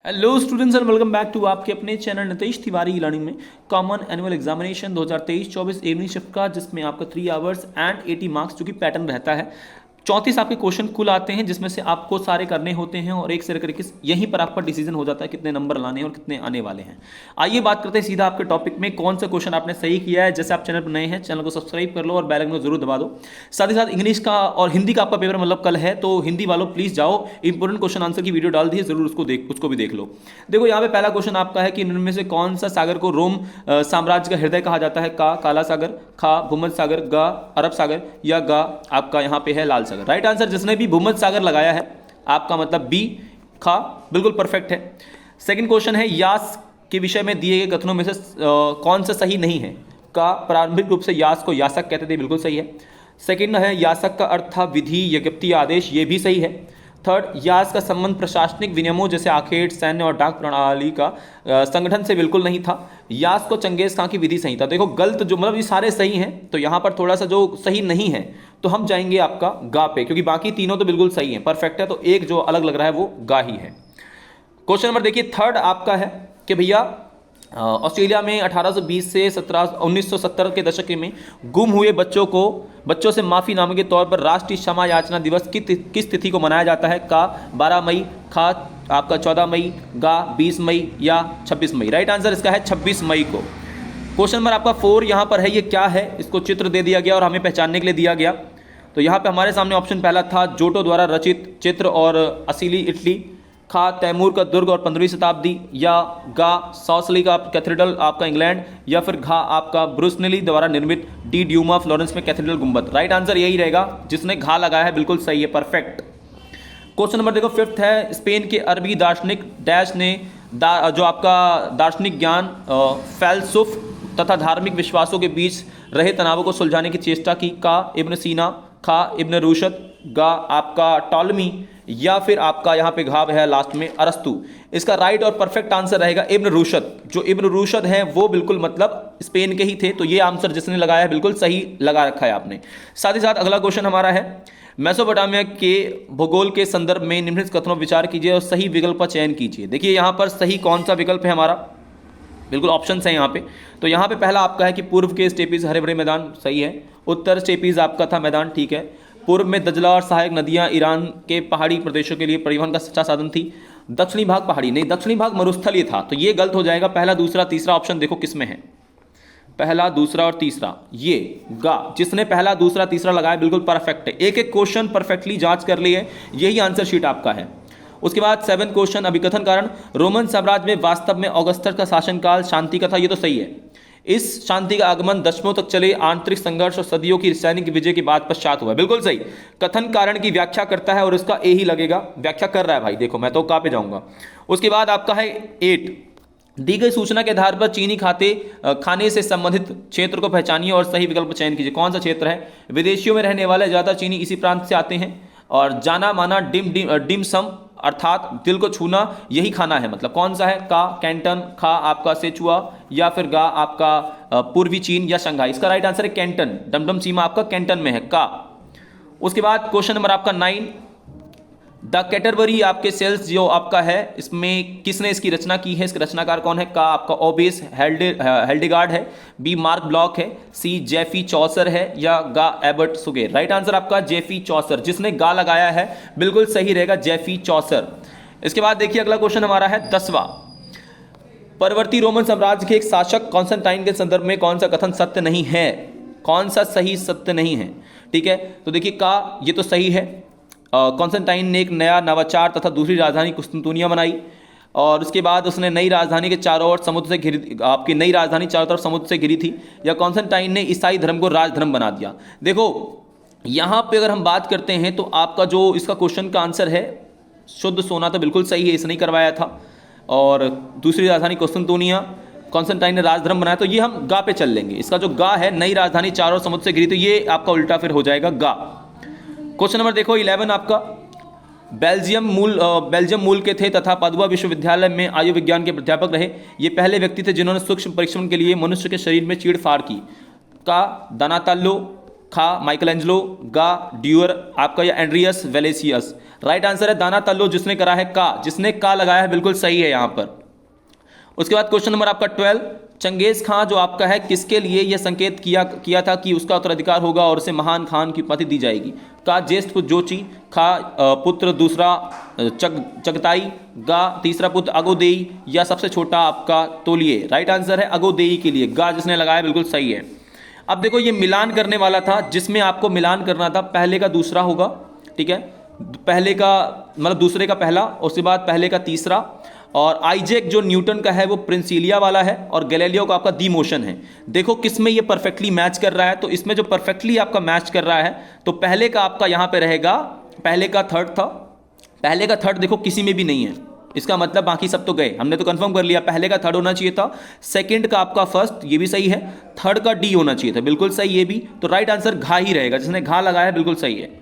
Hello students and welcome back to आपके अपने channel Nitesh Tiwari e learning में common annual examination 2023-24 evening shift का, जिसमें आपका 3 आवर्स एंड 80 मार्क्स जो कि पैटर्न रहता है। 34 आपके क्वेश्चन कुल आते हैं, जिसमें से आपको सारे करने होते हैं और एक से करके यहीं पर आपका डिसीजन हो जाता है कितने नंबर लाने हैं और कितने आने वाले हैं। आइए बात करते हैं सीधा आपके टॉपिक में, कौन सा क्वेश्चन आपने सही किया है। जैसे आप चैनल पर नए हैं, चैनल को सब्सक्राइब कर लो और बेल आइकन को जरूर दबा दो। साथ ही साथ इंग्लिश का और हिंदी का आपका पेपर मतलब कल है, तो हिंदी वालों प्लीज जाओ, इंपोर्टेंट क्वेश्चन आंसर की वीडियो डाल दी है, जरूर उसको भी देख लो। देखो यहाँ पे पहला क्वेश्चन आपका है कि इनमें से कौन सा सागर को रोम साम्राज्य का हृदय कहा जाता है। का काला सागर, खा भूमध्य सागर, गा अरब सागर, या गा आपका यहाँ पे है लाल सागर। राइट आंसर जिसने भी भूमध्य सागर लगाया है आपका मतलब बी खा, बिल्कुल परफेक्ट है। सेकंड क्वेश्चन है यास के विषय में दिए गए कथनों में से कौन सा सही नहीं है। का प्रारंभिक रूप से यास को यासक कहते थे, बिल्कुल सही है। सेकंड है यासक का अर्थ था विधि यज्ञप्ति आदेश, ये भी सही है। थर्ड, यास का संबंध प्रशासनिक विनियमों जैसे आखेट, सैन्य और डाक प्रणाली का संगठन से बिल्कुल नहीं था। यास को चंगेज खां की विधि सही था। देखो गलत जो मतलब ये सारे सही हैं, तो यहाँ पर थोड़ा सा जो सही नहीं है तो हम जाएंगे आपका गा पे, क्योंकि बाकी तीनों तो बिल्कुल सही है, परफेक्ट है, तो एक जो अलग लग रहा है वो गा ही है। क्वेश्चन नंबर देखिए थर्ड आपका है कि भैया ऑस्ट्रेलिया में 1820 से 1970 के दशक में गुम हुए बच्चों से माफ़ी नामे के तौर पर राष्ट्रीय क्षमा याचना दिवस किस तिथि को मनाया जाता है। का 12 मई, खा आपका 14 मई, गा 20 मई, या 26 मई। राइट आंसर इसका है 26 मई को। क्वेश्चन नंबर आपका 4 यहाँ पर है, ये क्या है, इसको चित्र दे दिया गया और हमें पहचानने के लिए दिया गया। तो यहाँ पे हमारे सामने ऑप्शन पहला था जोटो द्वारा रचित चित्र और असीली इटली, खा तैमूर का दुर्ग और 15वीं शताब्दी, या गा सॉसली का कैथेड्रल आपका इंग्लैंड, या फिर घा आपका ब्रुसनेली द्वारा निर्मित डी ड्यूमा फ्लोरेंस में कैथेड्रल गुंबद। राइट आंसर यही रहेगा, जिसने घा लगाया है बिल्कुल सही है, परफेक्ट। क्वेश्चन नंबर देखो फिफ्थ है, स्पेन के अरबी दार्शनिक डैश ने जो आपका दार्शनिक ज्ञान फैलसुफ तथा धार्मिक विश्वासों के बीच रहे तनावों को सुलझाने की चेष्टा की। का इब्न सीना, खा इब्न रूशद, गा आपका टॉलमी, या फिर आपका यहाँ पे घाव है लास्ट में अरस्तु। इसका राइट और परफेक्ट आंसर रहेगा इब्न रूशद। जो इब्न रूशद हैं वो बिल्कुल मतलब स्पेन के ही थे, तो ये आंसर जिसने लगाया है बिल्कुल सही लगा रखा है आपने। साथ ही साथ अगला क्वेश्चन हमारा है, मेसोपोटामिया के भूगोल के संदर्भ में निम्नलिखित कथनों पर विचार कीजिए और सही विकल्प का चयन कीजिए। देखिए यहाँ पर सही कौन सा विकल्प है हमारा, बिल्कुल ऑप्शन है यहाँ पे। तो यहाँ पे पहला आपका है कि पूर्व के स्टेपीज हरे भरे मैदान, सही है। उत्तर स्टेपीज आपका था मैदान, ठीक है। पूर्व में दजला और सहायक नदियाँ ईरान के पहाड़ी प्रदेशों के लिए परिवहन का सच्चा साधन थी। दक्षिणी भाग पहाड़ी नहीं, दक्षिणी भाग मरुस्थलीय था, तो ये गलत हो जाएगा। पहला दूसरा तीसरा ऑप्शन देखो किस में है, पहला दूसरा और तीसरा, ये गा जिसने पहला दूसरा तीसरा लगाया बिल्कुल परफेक्ट है। एक एक क्वेश्चन परफेक्टली जांच कर ली है, यही आंसर शीट आपका है। उसके बाद 7 क्वेश्चन, अभिकथन कारण रोमन साम्राज्य में वास्तव में ऑगस्टस का शासनकाल शांति का था, ये तो सही है। इस शांति का आगमन दशकों तक चले आंतरिक संघर्ष और सदियों की सैनिक विजय के बाद पश्चात हुआ, बिल्कुल सही। कथन कारण की व्याख्या करता है और इसका ए ही लगेगा, व्याख्या कर रहा है भाई, देखो मैं तो कहाँ पे जाऊंगा। उसके बाद आपका है 8, दी गई सूचना के आधार पर चीनी खाने से संबंधित क्षेत्र को पहचानिए और सही विकल्प चयन कीजिए। कौन सा क्षेत्र है, विदेशियों में रहने वाले ज़्यादा चीनी इसी प्रांत से आते हैं, और जाना माना डिम सम अर्थात दिल को छूना यही खाना है, मतलब कौन सा है। का कैंटन, खा आपका सेचुआ, या फिर गा आपका पूर्वी चीन या शंघाई। इसका राइट आंसर है कैंटन, डमडम सीमा आपका कैंटन में है का। उसके बाद क्वेश्चन नंबर आपका 9, द कैटरबरी आपके सेल्स जो आपका है, इसमें किसने इसकी रचना की है, इसके रचनाकार कौन है। का आपका ओबेस हेल्डेगार्ड है, बी मार्क ब्लॉक है, सी जेफी चौसर है, या गा एबर्ट सुगेर। राइट आंसर आपका जेफी चौसर, जिसने गा लगाया है बिल्कुल सही रहेगा जेफी चौसर। इसके बाद देखिए अगला क्वेश्चन हमारा है 10वां, परवर्ती रोमन साम्राज्य के एक शासक कॉन्स्टेंटाइन के संदर्भ में कौन सा कथन सत्य नहीं है, कौन सा सही सत्य नहीं है। ठीक है, तो देखिए का ये तो सही है, कॉन्स्टेंटाइन ने एक नया नवाचार तथा दूसरी राजधानी कुस्तुनतुनिया बनाई, और उसके बाद उसने नई राजधानी के चारों ओर समुद्र से घिरी, आपकी नई राजधानी चारों तरफ समुद्र से घिरी थी, या कॉन्स्टेंटाइन ने ईसाई धर्म को राजधर्म बना दिया। देखो यहाँ पे अगर हम बात करते हैं तो आपका जो इसका क्वेश्चन का आंसर है शुद्ध सोना तो बिल्कुल सही है, इसने ही करवाया था, और दूसरी राजधानी कुस्तुनतुनिया कॉन्स्टेंटाइन ने राजधर्म बनाया, तो ये हम गा पे चल लेंगे। इसका जो गा है नई राजधानी चारों ओर समुद्र से घिरी, तो ये आपका उल्टा फिर हो जाएगा गा। क्वेश्चन नंबर देखो 11 आपका, बेल्जियम मूल के थे तथा पादुआ विश्वविद्यालय में आयु विज्ञान के प्राध्यापक रहे। ये पहले व्यक्ति थे जिन्होंने सूक्ष्म परीक्षण के लिए मनुष्य के शरीर में चीड़-फाड़ की। का दानाताल्लो, खा माइकल एंजलो, गा ड्यूअर आपका, या एंड्रियस वेलेसियस। राइट आंसर है दाना तल्लो, जिसने करा है का, जिसने का लगाया है बिल्कुल सही है यहां पर। उसके बाद क्वेश्चन नंबर आपका 12, चंगेज खां जो आपका है किसके लिए यह संकेत किया था कि उसका उत्तराधिकार होगा और उसे महान खान की उपाधि दी जाएगी? का ज्येष्ठ पुत्र जोची, खा पुत्र दूसरा चगताई, गा तीसरा पुत्र अगोदेई, या सबसे छोटा आपका तोलिए? राइट आंसर है अगोदेई के लिए, गा जिसने लगाया बिल्कुल सही है। अब देखो ये मिलान करने वाला था, जिसमें आपको मिलान करना था, पहले का दूसरा होगा, ठीक है, पहले का मतलब दूसरे का पहला, उसके बाद पहले का तीसरा, और आइजैक जो न्यूटन का है वो प्रिंसिलिया वाला है, और गैलीलियो का आपका दी मोशन है। देखो किसमें ये परफेक्टली मैच कर रहा है, तो इसमें जो परफेक्टली आपका मैच कर रहा है, तो पहले का आपका यहां पे रहेगा, पहले का थर्ड था, पहले का थर्ड देखो किसी में भी नहीं है, इसका मतलब बाकी सब तो गए, हमने तो कंफर्म कर लिया, पहले का थर्ड होना चाहिए था, सेकंड का आपका फर्स्ट, ये भी सही है, थर्ड का डी होना चाहिए था, बिल्कुल सही ये भी, तो राइट आंसर घा ही रहेगा, जिसने घा लगाया है बिल्कुल सही है।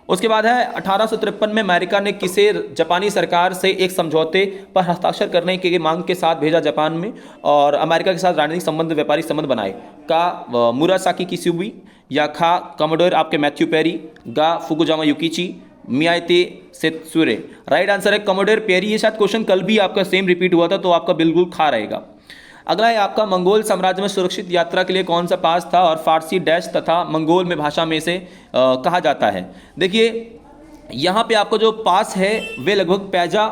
उसके बाद है 1853 में अमेरिका ने किसे जापानी सरकार से एक समझौते पर हस्ताक्षर करने के मांग के साथ भेजा जापान में, और अमेरिका के साथ राजनीतिक संबंध, व्यापारिक संबंध बनाए? का मुरासाकी किसुबी, या खा कमोडोर आपके मैथ्यू पेरी, गा फुकुजामा युकिची, मियाते सेत्सुरे? राइट आंसर है कमोडोर पेरी। ये शायद क्वेश्चन कल भी आपका सेम रिपीट हुआ था, तो आपका बिल्कुल खा रहेगा। अगला है आपका मंगोल साम्राज्य में सुरक्षित यात्रा के लिए कौन सा पास था और फारसी डैश तथा मंगोल में भाषा में से कहा जाता है? देखिए यहाँ पे आपको जो पास है वे लगभग पैजा,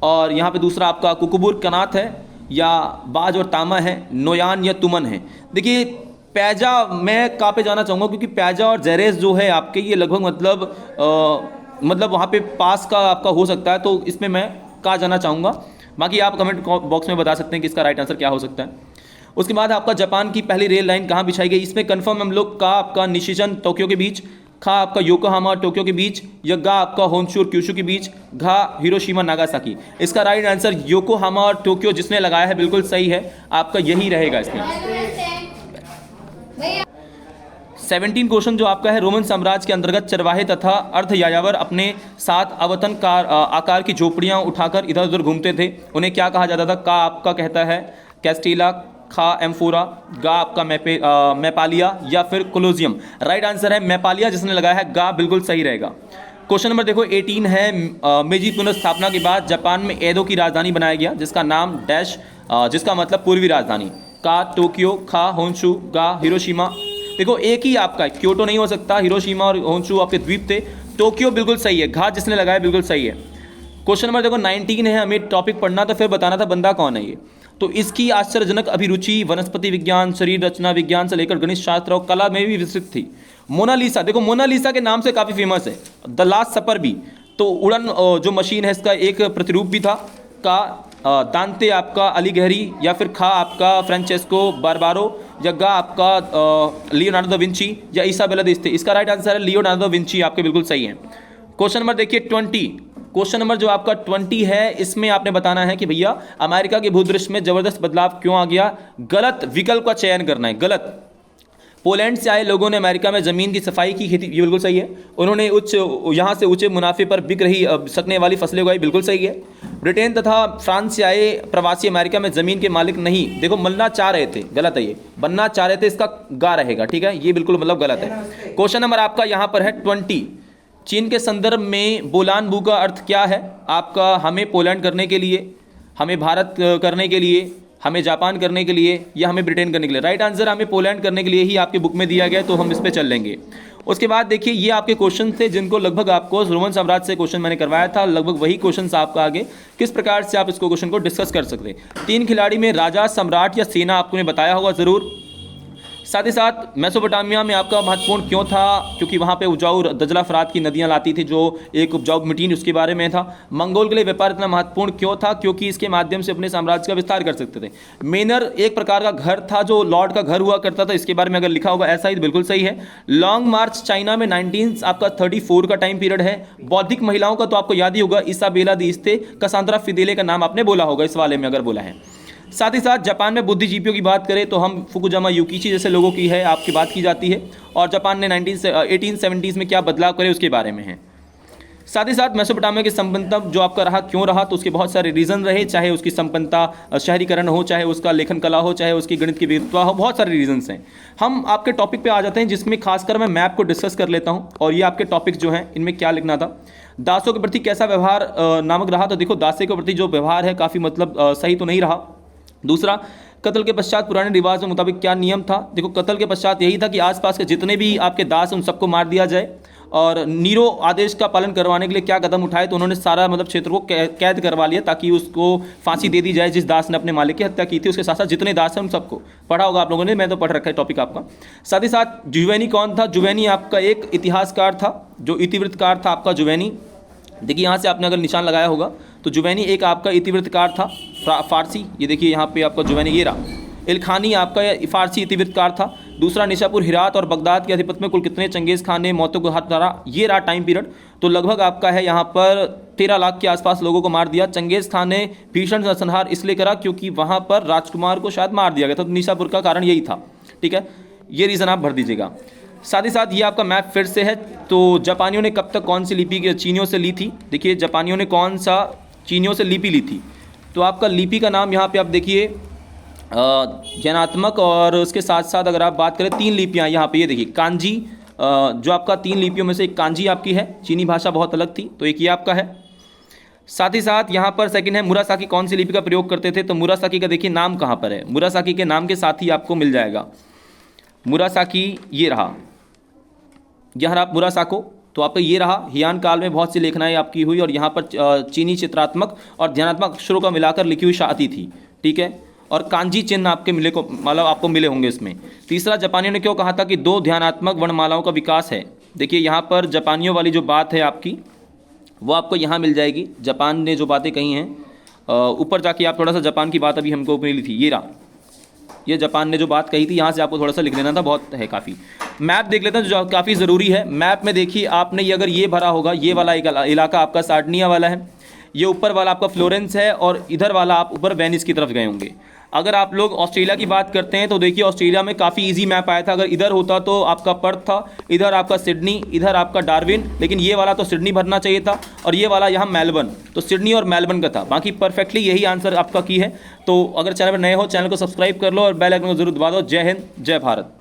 और यहाँ पे दूसरा आपका कुकुबुर कनात है, या बाज और तामा है, नोयान या तुमन है। देखिए पैजा मैं कहाँ पे जाना चाहूँगा, क्योंकि पैजा और जेरेस जो है आपके ये लगभग मतलब वहाँ पे पास का आपका हो सकता है, तो इसमें मैं कहाँ जाना चाहूँगा। बाकी आप कमेंट बॉक्स में बता सकते हैं कि इसका राइट आंसर क्या हो सकता है। उसके बाद आपका जापान की पहली रेल लाइन कहाँ बिछाई गई? इसमें कंफर्म हम लोग का आपका निशिजन टोक्यो के बीच, खा आपका योकोहामा टोक्यो के बीच, या गा आपका होन्शु और क्यूशु के बीच, घा हिरोशिमा नागासाकी? इसका राइट आंसर योकोहामा और टोक्यो, जिसने लगाया है बिल्कुल सही है, आपका यही रहेगा इसमें। 17 क्वेश्चन जो आपका है, रोमन साम्राज्य के अंतर्गत चरवाहे तथा अर्ध यायावर अपने साथ अवतन आकार की झोपड़ियां उठाकर इधर उधर घूमते थे, उन्हें क्या कहा जाता था? का आपका कहता है कैस्टिला, खा एम्फोरा, गा आपका मैपालिया, या फिर कोलोजियम? राइट आंसर है मैपालिया, जिसने लगाया है गा, बिल्कुल सही रहेगा। क्वेश्चन नंबर देखो 18 है, मेजी पुनर्स्थापना के बाद जापान में एदो की राजधानी बनाया गया, जिसका नाम डैश, जिसका मतलब पूर्वी राजधानी? का टोक्यो, खा होन्शु, गा हिरोशिमा? देखो एक ही आपका क्योटो नहीं हो सकता, हिरोशिमा और होन्शु आपके द्वीप थे, टोक्यो बिल्कुल सही है, घा जिसने लगाया बिल्कुल सही है। क्वेश्चन नंबर देखो 19 है, हमें टॉपिक पढ़ना था फिर बताना था बंदा कौन है ये। तो इसकी आश्चर्यजनक अभिरुचि वनस्पति विज्ञान, शरीर रचना विज्ञान से लेकर गणित शास्त्र और कला में भी विस्तृत थी। मोनालिसा, देखो मोनालिसा के नाम से काफ़ी फेमस है। द लास्ट सपर भी, तो उड़न जो मशीन है इसका एक प्रतिरूप भी था। का दांते आपका अलीगहरी, या फिर खा आपका फ्रांचेस्को बारबारो, या गा आपका लियोनार्डो दा विंची, या इसाबेला दिस्ते? इसका राइट आंसर है लियोनार्डो दा विंची, आपके बिल्कुल सही है। क्वेश्चन नंबर देखिए 20, क्वेश्चन नंबर जो आपका 20 है, इसमें आपने बताना है कि भैया अमेरिका के भूदृश्य में जबरदस्त बदलाव क्यों आ गया? गलत विकल्प का चयन करना है, गलत। पोलैंड से आए लोगों ने अमेरिका में ज़मीन की सफाई की खेती, ये बिल्कुल सही है। उन्होंने यहाँ से ऊंचे मुनाफे पर बिक रही सकने वाली फसलें उगाई, बिल्कुल सही है। ब्रिटेन तथा फ्रांस से आए प्रवासी अमेरिका में ज़मीन के मालिक नहीं, देखो बनना चाह रहे थे, गलत है ये, बनना चाह रहे थे, इसका गा रहेगा, ठीक है, ये बिल्कुल मतलब गलत है। क्वेश्चन नंबर आपका यहाँ पर है 20, चीन के संदर्भ में बोलान बू का अर्थ क्या है? आपका हमें पोलैंड करने के लिए, हमें भारत करने के लिए, हमें जापान करने के लिए, या हमें ब्रिटेन करने के लिए? राइट आंसर हमें पोलैंड करने के लिए ही आपके बुक में दिया गया, तो हम इस पर चल लेंगे। उसके बाद देखिए ये आपके क्वेश्चन थे जिनको लगभग आपको रोमन साम्राज्य से क्वेश्चन मैंने करवाया था, लगभग वही क्वेश्चन आपका आगे किस प्रकार से आप इसको क्वेश्चन को डिस्कस कर सकते हैं। 3 खिलाड़ी में राजा, सम्राट या सेना आपको ने बताया होगा ज़रूर। साथ ही साथ मेसोपोटामिया में आपका महत्वपूर्ण क्यों था? क्योंकि वहाँ पे उपजाऊ दजला फरात की नदियाँ लाती थी, जो एक उपजाऊ मिट्टी, उसके बारे में था। मंगोल के लिए व्यापार इतना महत्वपूर्ण क्यों था? क्योंकि इसके माध्यम से अपने साम्राज्य का विस्तार कर सकते थे। मेनर एक प्रकार का घर था जो लॉर्ड का घर हुआ करता था, इसके बारे में अगर लिखा होगा ऐसा ही, बिल्कुल सही है। लॉन्ग मार्च चाइना में 1934 का टाइम पीरियड है। बौद्धिक महिलाओं का तो आपको याद ही होगा, इसाबेला दिस्ते, कसांद्रा फिदेले का नाम आपने बोला होगा इस वाले में अगर बोला है। साथ ही साथ जापान में बुद्धिजीवियों की बात करें तो हम फुकुजामा युकिची जैसे लोगों की है आपकी बात की जाती है, और जापान ने 1870s में क्या बदलाव करे उसके बारे में है। साथ ही साथ मेसोपोटामिया की संपन्नता जो आपका रहा क्यों रहा, तो उसके बहुत सारे रीज़न रहे, चाहे उसकी संपन्नता शहरीकरण हो, चाहे उसका लेखन कला हो, चाहे उसकी गणित की विद्वता हो, बहुत सारे रीजंस हैं। हम आपके टॉपिक पे आ जाते हैं जिसमें खासकर मैं मैप को डिस्कस कर लेता हूं और ये आपके टॉपिक जो हैं इनमें क्या लिखना था। दासों के प्रति कैसा व्यवहार नामक रहा, तो देखो दासे के प्रति जो व्यवहार है काफ़ी मतलब सही तो नहीं रहा। दूसरा, कत्ल के पश्चात पुराने रिवाज के मुताबिक क्या नियम था, देखो कत्ल के पश्चात यही था कि आसपास के जितने भी आपके दास हैं उन सबको मार दिया जाए, और नीरो आदेश का पालन करवाने के लिए क्या कदम उठाए, तो उन्होंने सारा मतलब क्षेत्र को कैद करवा लिया ताकि उसको फांसी दे दी जाए जिस दास ने अपने मालिक की हत्या की थी। उसके साथ साथ जितने दास हैं उन सबको पढ़ा होगा आप लोगों ने, मैं तो पढ़ रखा है टॉपिक आपका। साथ ही साथ जुवेनी कौन था, जुवेनी आपका एक इतिहासकार था, जो इतिवृत्तकार था आपका जुवेनी। देखिए यहाँ से आपने अगर निशान लगाया होगा तो जुवेनी एक आपका इतिवृत्तकार था फारसी, ये देखिए यहाँ पे आपका जुवेनी ये रहा। इलखानी आपका फारसी इतिवृत्तकार था। दूसरा, निशापुर, हिरात और बगदाद के अधिपत्य में कुल कितने चंगेज़ खान ने मौतों को हाथ डाला, ये रहा टाइम पीरियड। तो लगभग आपका है यहाँ पर 13 लाख के आसपास लोगों को मार दिया। चंगेज़ खान ने भीषण नरसंहार इसलिए करा क्योंकि वहाँ पर राजकुमार को शायद मार दिया गया था, तो निशापुर का कारण यही था। ठीक है, ये रीज़न आप भर दीजिएगा। साथ ही साथ ये आपका मैप फिर से है, तो जापानियों ने कब तक कौन सी लिपि चीनियों से ली थी, देखिए जापानियों ने कौन सा चीनियों से लिपि ली थी, तो आपका लिपि का नाम यहाँ पे आप देखिए ज्ञानात्मक, और उसके साथ साथ अगर आप बात करें 3 लिपियाँ यहाँ पे ये देखिए कांजी, जो आपका 3 लिपियों में से एक कांजी आपकी है, चीनी भाषा बहुत अलग थी तो एक ये आपका है। साथ ही साथ यहाँ पर सेकंड है मुरासाकी कौन सी लिपि का प्रयोग करते थे, तो मुरासाकी का देखिए नाम कहाँ पर है, मुरासाकी के नाम के साथ ही आपको मिल जाएगा मुरासाकी, ये रहा, यह रहा मुरासाको। तो आपका ये रहा, हियान काल में बहुत सी लेखनाएं आपकी हुई और यहाँ पर चीनी चित्रात्मक और ध्यानात्मक अक्षरों का मिलाकर लिखी हुई आती थी। ठीक है, और कांजी चिन्ह आपके मिले को मतलब आपको मिले होंगे इसमें। तीसरा, जापानियों ने क्यों कहा था कि 2 ध्यानात्मक वर्णमालाओं का विकास है, देखिए यहाँ पर जापानियों वाली जो बात है आपकी वो आपको यहाँ मिल जाएगी। जापान ने जो बातें कही हैं, ऊपर जाके आप थोड़ा सा जापान की बात अभी हमको मिली थी, ये रहा, ये जापान ने जो बात कही थी, यहाँ से आपको थोड़ा सा लिख लेना था, बहुत है काफ़ी। मैप देख लेते हैं जो काफ़ी ज़रूरी है। मैप में देखिए आपने ये अगर ये भरा होगा, ये वाला इलाका आपका सार्डिनिया वाला है, ये ऊपर वाला आपका फ्लोरेंस है, और इधर वाला आप ऊपर वेनिस की तरफ गए होंगे। अगर आप लोग ऑस्ट्रेलिया की बात करते हैं तो देखिए ऑस्ट्रेलिया में काफ़ी इजी मैप आया था, अगर इधर होता तो आपका पर्थ था, इधर आपका सिडनी, इधर आपका डार्विन, लेकिन ये वाला तो सिडनी भरना चाहिए था, और ये वाला यहाँ मेलबर्न, तो सिडनी और मेलबर्न का था। बाकी परफेक्टली यही आंसर आपका की है। तो अगर चैनल पर नए हो, चैनल को सब्सक्राइब कर लो और बेल आइकन को जरूर दबा दो। जय हिंद, जय भारत।